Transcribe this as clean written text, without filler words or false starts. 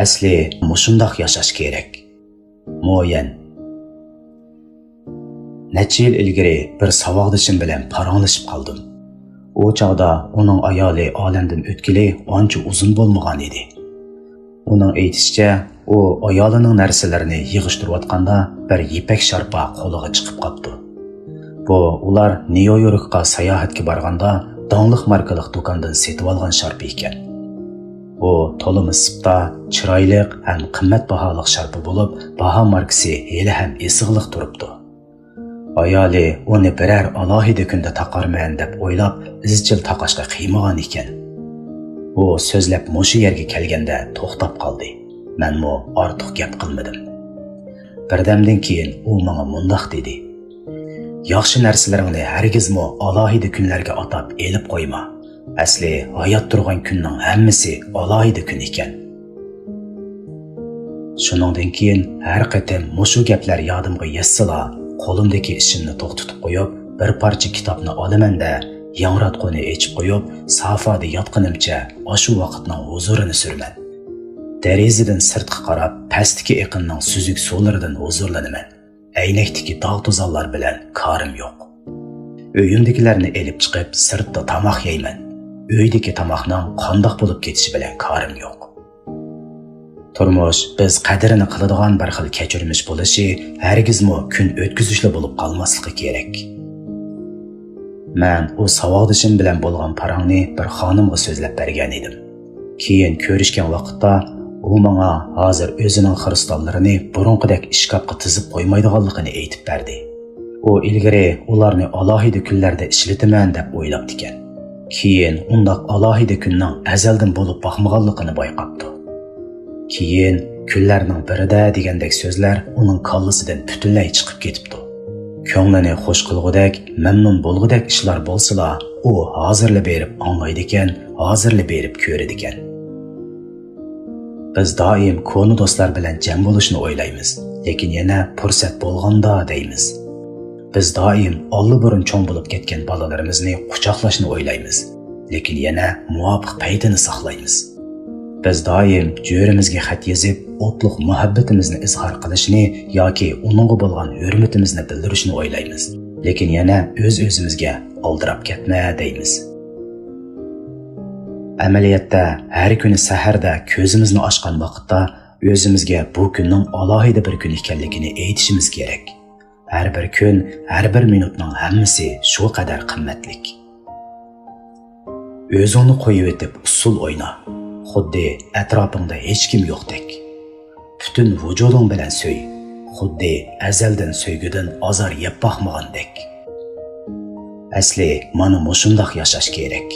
Asli mushundoq yashash kerak. Mo'yin. Necha yil ilgari bir savodishim bilan paranglashib qoldim. O chaqda uning ayoli olamdan o'tgili ancha uzun bo'lmagan edi. Uning aytishicha, u ayolining narsalarini yig'ishtirayotganda bir ipak sharpa qo'liga chiqib qopti. Bu ular Nyu-Yorkka sayohatga borganda donliq markalik do'kondan setib olgan sharpa ekan. U to'limi sipta, chiroyli ham qimmatbaho sharpa bo'lib, baho markasi hali ham esig'liq turibdi. Ayoli uni biror alohida kunda taqarman deb o'ylab, izchil taqashga qiymagan ekan. U so'zlab mushu yerga kelganda to'xtab qoldi. Menmo ortiq gap qilmadim. Birdamdan keyin u menga mundoq dedi: "Yaxshi narsalaringni hargizmo alohida kunlarga atab elib qo'yma. Asli hayot turgan kunning hammasi alohida kun ekan." Shuningdan keyin har qatam mushu gaplar yodimga yetsila, qo'limdagi ishimni to'xtatib qo'yib, bir parcha kitobni olaman-da, yangratqoni echib qo'yib, safada yotqinimcha shu vaqtning huzurini surman. Derazadan sirtqa qarab, pastdagi iqinning suzuk suvlaridan huzurlanaman. Aynakdagi dog'-to'zonlar bilan korim yo'q. Uyimdagilarni elib chiqib, sirtda tomoq yeyman. Uydagi tomoqning qandoq bo'lib ketishi bilan korim yo'q. Turmush biz qadrini qiladigan bir xil kechirmish bo'lishi, hargizmo kun o'tkazishli bo'lib qolmasligi kerak. Men u savodishim bilan bo'lgan parangni bir xonimga so'zlab bergan edim. Keyin ko'rishgan vaqtda u menga hozir o'zining xristollarini burunqidek ishkapga tizib qo'ymaydiganligini aytib berdi. U ilgari ularni alohida kunlarda ishlataman deb o'ylabdi ekan. Keyin undoq alohida kunning azaldan bo'lib boqmaganligini bayqabdi. Keyin kunlarning birida degandek so'zlar uning kallasidan butunlay chiqib ketibdi. Ko'nglini xush qilgudek, mamnun bo'lgudek ishlar bo'lsa, u hozirli berib anglaydi ekan, hozirli berib ko'radi ekan. Biz doim ko'ni do'stlar bilan jam bo'lishni o'ylaymiz, lekin yana fursat bo'lganda deymiz. Biz doim olli-burun cho'ng bo'lib ketgan bolalarimizni quchoqlashni o'ylaymiz, lekin yana muvofiq paytini saqlaymiz. Biz doim jo'rimizga xat yozib, o'tliq muhabbatimizni izhor qilishni yoki uningga bo'lgan hurmatimizni bildirishni o'ylaymiz, lekin yana o'z-o'zimizga oldirab ketma deymiz. Amaliyotda har kuni saharda ko'zimizni ochgan vaqtda o'zimizga bu kunning alohida bir kun ekanligini aytishimiz kerak. Har bir kun, har bir minutning hammasi shu qadar qimmatlik. O'zingni qo'yib etib usul o'yna. Xuddi atrofingda hech kim yo'qdek. Butun vujuding bilan so'y. Xuddi azaldan so'ygudan azor yeb boqmagandek. Asli mana mushundoq yashash kerak.